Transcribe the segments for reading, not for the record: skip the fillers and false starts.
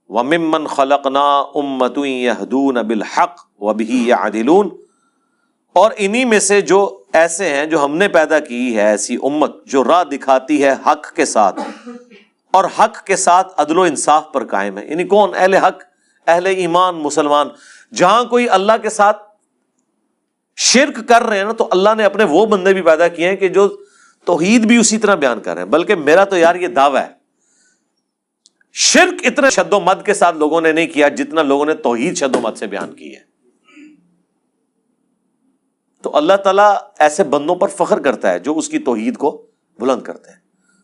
وَمِمَّنْ خَلَقْنَا أُمَّةٌ يَهْدُونَ بِالْحَقِّ وَبِهِ يَعْدِلُونَ، اور انہی میں سے جو ایسے ہیں جو ہم نے پیدا کی ہے ایسی امت جو راہ دکھاتی ہے حق کے ساتھ اور حق کے ساتھ عدل و انصاف پر قائم ہے. یعنی کون؟ اہل حق، اہل ایمان، مسلمان. جہاں کوئی اللہ کے ساتھ شرک کر رہے ہیں نا تو اللہ نے اپنے وہ بندے بھی پیدا کیے ہیں کہ جو توحید بھی اسی طرح بیان کر رہے ہیں. بلکہ میرا تو یار یہ دعویٰ ہے، شرک اتنے شد و مد کے ساتھ لوگوں نے نہیں کیا جتنا لوگوں نے توحید شد و مد سے بیان کی ہے. تو اللہ تعالیٰ ایسے بندوں پر فخر کرتا ہے جو اس کی توحید کو بلند کرتے ہیں.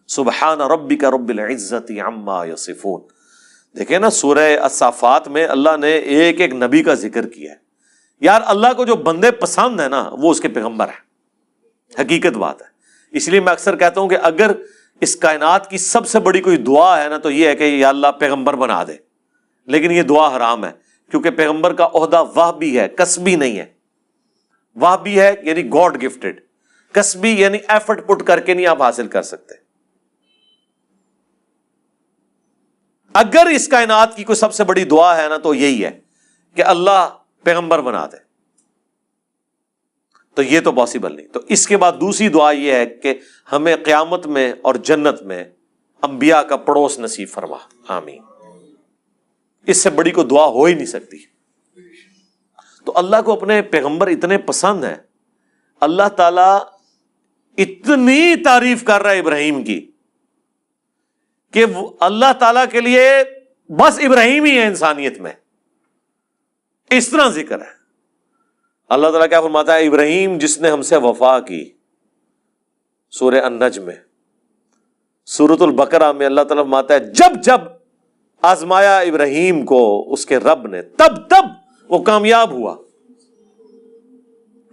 سبحان ربک رب العزت عما یصفون. دیکھیں نا سورہ الصافات میں اللہ نے ایک ایک نبی کا ذکر کیا ہے. یار اللہ کو جو بندے پسند ہیں نا وہ اس کے پیغمبر ہیں، حقیقت بات ہے. اس لیے میں اکثر کہتا ہوں کہ اگر اس کائنات کی سب سے بڑی کوئی دعا ہے نا تو یہ ہے کہ یا اللہ پیغمبر بنا دے. لیکن یہ دعا حرام ہے کیونکہ پیغمبر کا عہدہ وہبی ہے، کسبی نہیں ہے. وہبی ہے یعنی گاڈ گفٹڈ، کسبی یعنی ایفرٹ پٹ کر کے نہیں آپ حاصل کر سکتے. اگر اس کائنات کی کوئی سب سے بڑی دعا ہے نا تو یہی ہے کہ اللہ پیغمبر بنا دے، تو یہ تو پاسبل نہیں. تو اس کے بعد دوسری دعا یہ ہے کہ ہمیں قیامت میں اور جنت میں انبیاء کا پڑوس نصیب فرما، آمین. اس سے بڑی کوئی دعا ہو ہی نہیں سکتی. تو اللہ کو اپنے پیغمبر اتنے پسند ہیں، اللہ تعالیٰ اتنی تعریف کر رہا ہے ابراہیم کی کہ اللہ تعالیٰ کے لیے بس ابراہیم ہی ہے انسانیت میں، اس طرح ذکر ہے. اللہ تعالیٰ کیا فرماتا ہے؟ ابراہیم جس نے ہم سے وفا کی، سورہ النجم میں. سورۃ البقرہ میں اللہ تعالیٰ فرماتا ہے جب جب آزمایا ابراہیم کو اس کے رب نے تب تب وہ کامیاب ہوا.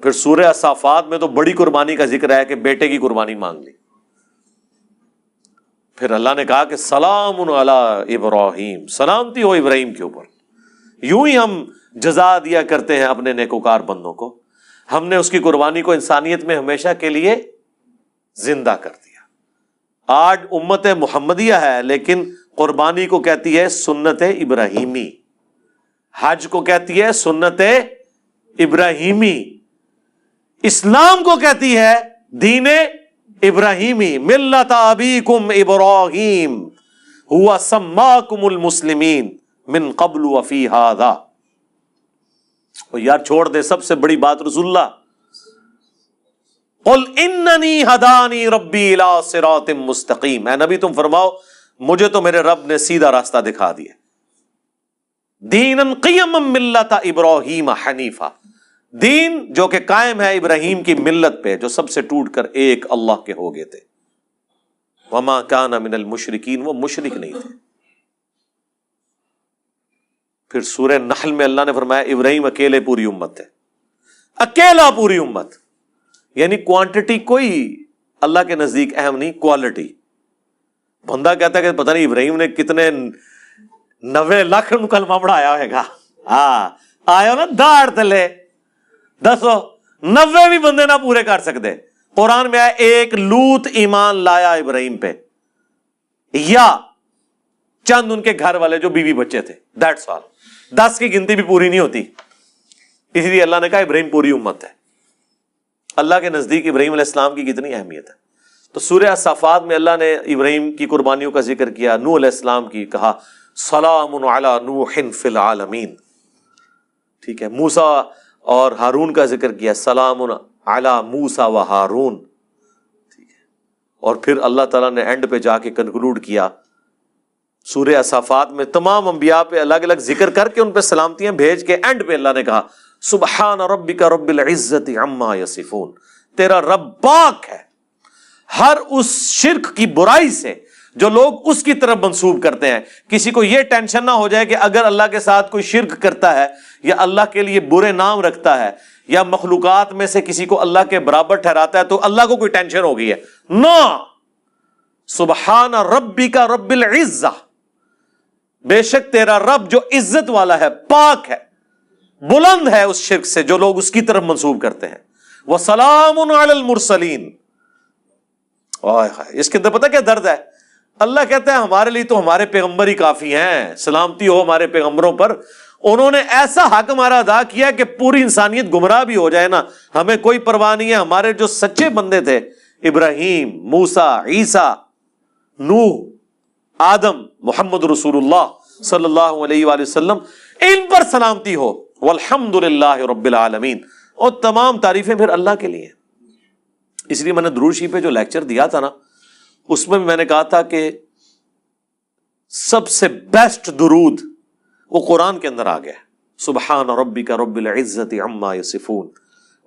پھر سورہ الصافات میں تو بڑی قربانی کا ذکر ہے کہ بیٹے کی قربانی مانگ لی. پھر اللہ نے کہا کہ سلام علی ابراہیم، سلامتی ہو ابراہیم کے اوپر. یوں ہی ہم جزا دیا کرتے ہیں اپنے نیکوکار بندوں کو. ہم نے اس کی قربانی کو انسانیت میں ہمیشہ کے لیے زندہ کر دیا. آج امت محمدیہ ہے لیکن قربانی کو کہتی ہے سنت ابراہیمی، حج کو کہتی ہے سنت ابراہیمی، اسلام کو کہتی ہے دین ابراہیمی. ملت ابیکم ابراہیم ہوا سماکم المسلمین من قبل وفی ھذا. یار چھوڑ دے سب سے بڑی بات رسول اللہ، قل اننی ہدانی ربی الی صراط مستقیم. اے نبی تم فرماؤ مجھے تو میرے رب نے سیدھا راستہ دکھا دیا. دینا قیما ملت ابراہیم حنیفا، دین جو کہ قائم ہے ابراہیم کی ملت پہ جو سب سے ٹوٹ کر ایک اللہ کے ہو گئے تھے. وما کان من المشرکین، وہ مشرک نہیں تھے. پھر سورہ نحل میں اللہ نے فرمایا ابراہیم اکیلے پوری امت ہے، اکیلا پوری امت. یعنی کوانٹٹی کوئی اللہ کے نزدیک اہم نہیں، کوالٹی. بندہ کہتا ہے کہ پتہ نہیں ابراہیم نے کتنے 90 لاکھ کلمہ پڑھایا ہوئے گا. ہاں آیا نا داڑ تلے، دسو 90 بھی بندے نہ پورے کر سکتے. قرآن میں آیا ایک لوط ایمان لایا ابراہیم پہ، یا چند ان کے گھر والے جو بیوی بچے تھے، دیٹس آل. 10 کی گنتی بھی پوری نہیں ہوتی. اس لیے اللہ نے کہا ابراہیم پوری امت ہے. اللہ کے نزدیک ابراہیم علیہ السلام کی کتنی اہمیت ہے. تو سورہ الصافات میں اللہ نے ابراہیم کی قربانیوں کا ذکر کیا، نوح علیہ السلام کی کہا سلام علی نوح فی العالمین. ٹھیک ہے. موسیٰ اور ہارون کا ذکر کیا، سلام علی موسیٰ و ہارون. ٹھیک ہے. اور پھر اللہ تعالیٰ نے اینڈ پہ جا کے کنکلوڈ کیا سورہ الصافات میں تمام انبیاء پہ الگ الگ ذکر کر کے ان پہ سلامتیاں بھیج کے اینڈ پہ اللہ نے کہا سبحان ربک رب العزت عما یصفون. تیرا رب پاک ہے ہر اس شرک کی برائی سے جو لوگ اس کی طرف منسوب کرتے ہیں. کسی کو یہ ٹینشن نہ ہو جائے کہ اگر اللہ کے ساتھ کوئی شرک کرتا ہے یا اللہ کے لیے برے نام رکھتا ہے یا مخلوقات میں سے کسی کو اللہ کے برابر ٹھہراتا ہے تو اللہ کو کوئی ٹینشن ہو گئی ہے. نو، سبحان ربک رب العزہ، بے شک تیرا رب جو عزت والا ہے، پاک ہے، بلند ہے اس شرک سے جو لوگ اس کی طرف منسوب کرتے ہیں. وَسَلَامٌ عَلَى الْمُرْسَلِينَ. اس کے اندر پتہ کیا درد ہے؟ اللہ کہتا ہے ہمارے لیے تو ہمارے پیغمبر ہی کافی ہیں، سلامتی ہو ہمارے پیغمبروں پر، انہوں نے ایسا حق ہمارا ادا کیا کہ پوری انسانیت گمراہ بھی ہو جائے نا ہمیں کوئی پرواہ نہیں ہے۔ ہمارے جو سچے بندے تھے، ابراہیم، موسیٰ، عیسیٰ، نوح، آدم، محمد رسول اللہ صلی اللہ علیہ وآلہ وسلم، ان پر سلامتی ہو، والحمد للہ رب العالمین، اور تمام تعریفیں پھر اللہ کے لیے۔ اس لیے میں نے درود شریف پہ جو لیکچر دیا تھا نا، اس میں میں نے کہا تھا کہ سب سے بیسٹ درود وہ قرآن کے اندر آ گیا، سبحان ربک رب العزت عما یصفون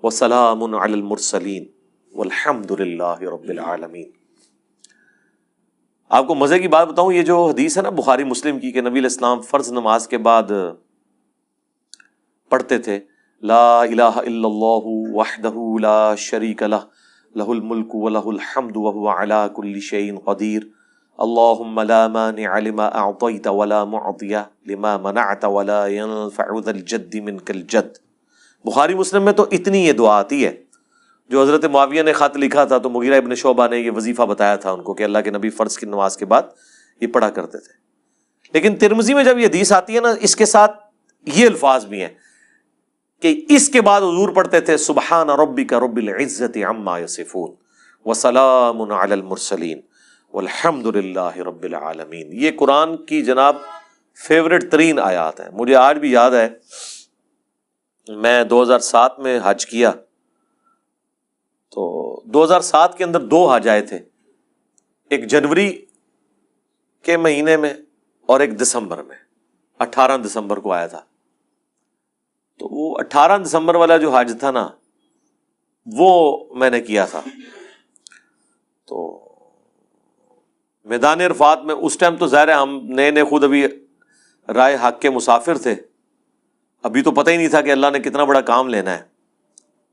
وسلام علی المرسلین والحمد للہ رب العالمین۔ آپ کو مزے کی بات بتاؤں، یہ جو حدیث ہے نا بخاری مسلم کی کہ نبی علیہ السلام فرض نماز کے بعد پڑھتے تھے لا الہ الا اللہ وحدہ لا شریک لہ لہ الملک ولہ الحمد وہو علی کل شیء قدیر اللہم لا مانع لما اعطیت ولا معطی لما منعت ولا ينفع ذا الجد منک الجد۔ بخاری مسلم میں تو اتنی یہ دعا آتی ہے، جو حضرت معاویہ نے خط لکھا تھا تو مغیرہ ابن شعبہ نے یہ وظیفہ بتایا تھا ان کو کہ اللہ کے نبی فرض کی نماز کے بعد یہ پڑھا کرتے تھے۔ لیکن ترمذی میں جب یہ حدیث آتی ہے نا، اس کے ساتھ یہ الفاظ بھی ہیں کہ اس کے بعد حضور پڑھتے تھے سبحان ربک رب العزت عما یصفون وسلام علی المرسلین والحمد للہ رب العالمین۔ یہ قرآن کی جناب فیوریٹ ترین آیات ہیں۔ مجھے آج بھی یاد ہے، میں 2007 میں حج کیا تو 2007 کے اندر 2 حج آئے تھے، ایک جنوری کے مہینے میں اور ایک دسمبر میں، 18 دسمبر کو آیا تھا۔ تو وہ 18 دسمبر والا جو حج تھا نا، وہ میں نے کیا تھا۔ تو میدان عرفات میں اس ٹائم تو ظاہر ہے ہم نئے خود ابھی رائے حق کے مسافر تھے، ابھی تو پتہ ہی نہیں تھا کہ اللہ نے کتنا بڑا کام لینا ہے،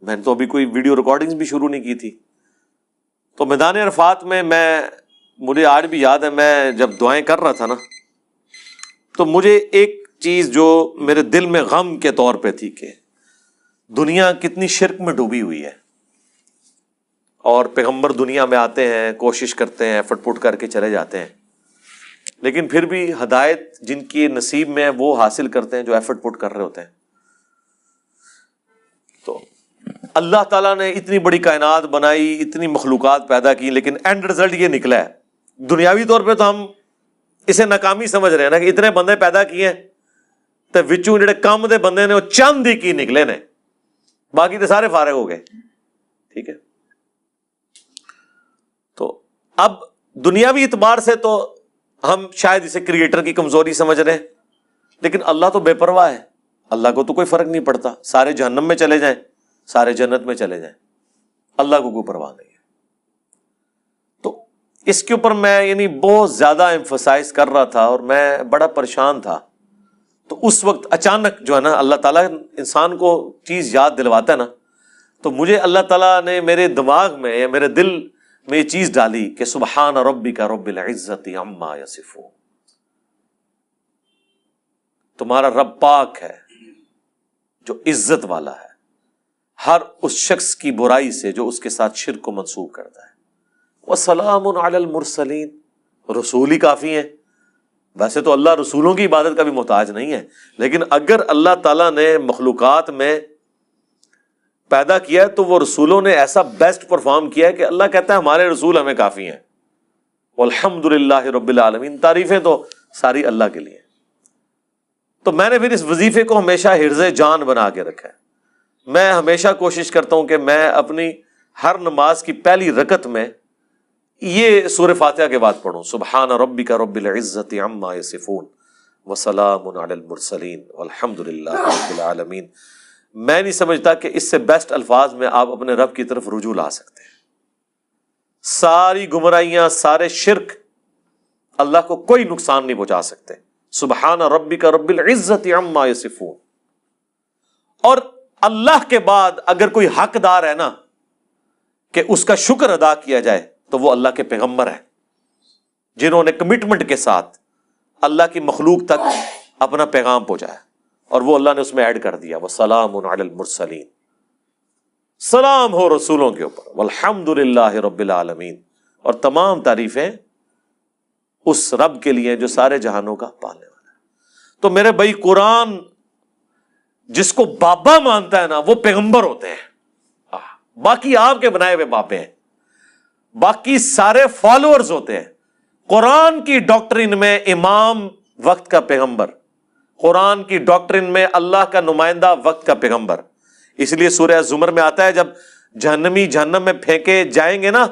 میں نے تو ابھی کوئی ویڈیو ریکارڈنگز بھی شروع نہیں کی تھی۔ تو میدان عرفات میں مجھے آج بھی یاد ہے، میں جب دعائیں کر رہا تھا نا، تو مجھے ایک چیز جو میرے دل میں غم کے طور پہ تھی کہ دنیا کتنی شرک میں ڈوبی ہوئی ہے، اور پیغمبر دنیا میں آتے ہیں، کوشش کرتے ہیں، ایفرٹ پٹ کر کے چلے جاتے ہیں، لیکن پھر بھی ہدایت جن کی نصیب میں ہے وہ حاصل کرتے ہیں جو ایفرٹ پٹ کر رہے ہوتے ہیں۔ تو اللہ تعالیٰ نے اتنی بڑی کائنات بنائی، اتنی مخلوقات پیدا کی، لیکن اینڈ رزلٹ یہ نکلا ہے۔ دنیاوی طور پہ تو ہم اسے ناکامی سمجھ رہے ہیں نا کہ اتنے بندے پیدا کیے ہیں تو وچوں جڑے کم دے بندے نے وہ چند ہی کی نکلے نے، باقی تو سارے فارغ ہو گئے، ٹھیک ہے۔ تو اب دنیاوی اعتبار سے تو ہم شاید اسے کریٹر کی کمزوری سمجھ رہے ہیں، لیکن اللہ تو بے پرواہ ہے، اللہ کو تو کوئی فرق نہیں پڑتا، سارے جہنم میں چلے جائیں، سارے جنت میں چلے جائیں، اللہ کو کوئی پرواہ نہیں ہے۔ تو اس کے اوپر میں بہت زیادہ ایمفسائز کر رہا تھا اور میں بڑا پریشان تھا۔ تو اس وقت اچانک جو ہے نا اللہ تعالیٰ انسان کو چیز یاد دلواتا ہے نا، تو مجھے اللہ تعالیٰ نے میرے دماغ میں یا میرے دل میں یہ چیز ڈالی کہ سبحان ربک رب العزت عما یصفون، تمہارا رب پاک ہے جو عزت والا ہے ہر اس شخص کی برائی سے جو اس کے ساتھ شرک کو منسوب کرتا ہے۔ وسلام علی المرسلین، رسول ہی کافی ہیں۔ ویسے تو اللہ رسولوں کی عبادت کا بھی محتاج نہیں ہے، لیکن اگر اللہ تعالیٰ نے مخلوقات میں پیدا کیا ہے تو وہ رسولوں نے ایسا بیسٹ پرفارم کیا ہے کہ اللہ کہتا ہے ہمارے رسول ہمیں کافی ہیں۔ والحمد للہ رب العالمین، تعریفیں تو ساری اللہ کے لیے۔ تو میں نے پھر اس وظیفے کو ہمیشہ حرز جان بنا کے رکھا ہے۔ میں ہمیشہ کوشش کرتا ہوں کہ میں اپنی ہر نماز کی پہلی رکعت میں یہ سورہ فاتحہ کے بعد پڑھوں، سبحان ربک رب العزت عما یصفون وسلام علی المرسلین والحمد للہ رب العالمین۔ میں نہیں سمجھتا کہ اس سے بیسٹ الفاظ میں آپ اپنے رب کی طرف رجوع لا سکتے ہیں۔ ساری گمراہیاں، سارے شرک اللہ کو کوئی نقصان نہیں پہنچا سکتے۔ سبحان ربک رب العزت عما یصفون۔ اور اللہ کے بعد اگر کوئی حقدار ہے نا کہ اس کا شکر ادا کیا جائے تو وہ اللہ کے پیغمبر ہیں، جنہوں نے کمٹمنٹ کے ساتھ اللہ کی مخلوق تک اپنا پیغام پہنچایا، اور وہ اللہ نے اس میں ایڈ کر دیا وسلام علی المرسلین، سلام ہو رسولوں کے اوپر، والحمد للہ رب العالمین، اور تمام تعریفیں اس رب کے لیے جو سارے جہانوں کا پالنے والا ہے۔ تو میرے بھائی قرآن جس کو بابا مانتا ہے نا وہ پیغمبر ہوتے ہیں، باقی آپ کے بنائے ہوئے باپے ہیں، باقی سارے فالوورز ہوتے ہیں۔ قرآن کی ڈاکٹرن میں امام وقت کا پیغمبر، قرآن کی ڈاکٹرن میں اللہ کا نمائندہ وقت کا پیغمبر۔ اس لیے سورہ زمر میں آتا ہے جب جہنمی جہنم میں پھینکے جائیں گے نا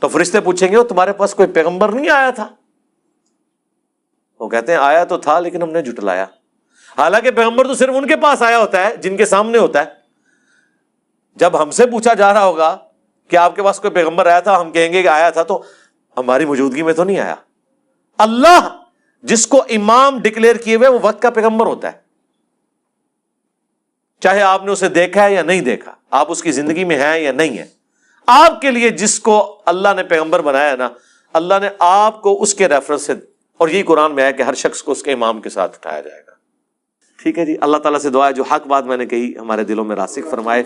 تو فرشتے پوچھیں گے تمہارے پاس کوئی پیغمبر نہیں آیا تھا؟ وہ کہتے ہیں آیا تو تھا لیکن ہم نے جھٹلایا۔ حالانکہ پیغمبر تو صرف ان کے پاس آیا ہوتا ہے جن کے سامنے ہوتا ہے۔ جب ہم سے پوچھا جا رہا ہوگا کہ آپ کے پاس کوئی پیغمبر آیا تھا، ہم کہیں گے کہ آیا تھا تو ہماری موجودگی میں تو نہیں آیا۔ اللہ جس کو امام ڈکلیئر کیے ہوئے وہ وقت کا پیغمبر ہوتا ہے، چاہے آپ نے اسے دیکھا ہے یا نہیں دیکھا، آپ اس کی زندگی میں ہیں یا نہیں ہے۔ آپ کے لیے جس کو اللہ نے پیغمبر بنایا ہے نا، اللہ نے آپ کو اس کے ریفرنس سے، اور یہی قرآن میں ہے کہ ہر شخص کو اس کے امام کے ساتھ اٹھایا جائے گا۔ ٹھیک ہے جی، اللہ تعالیٰ سے دعا ہے جو حق بات میں نے کہی ہمارے دلوں میں راسخ فرمائے۔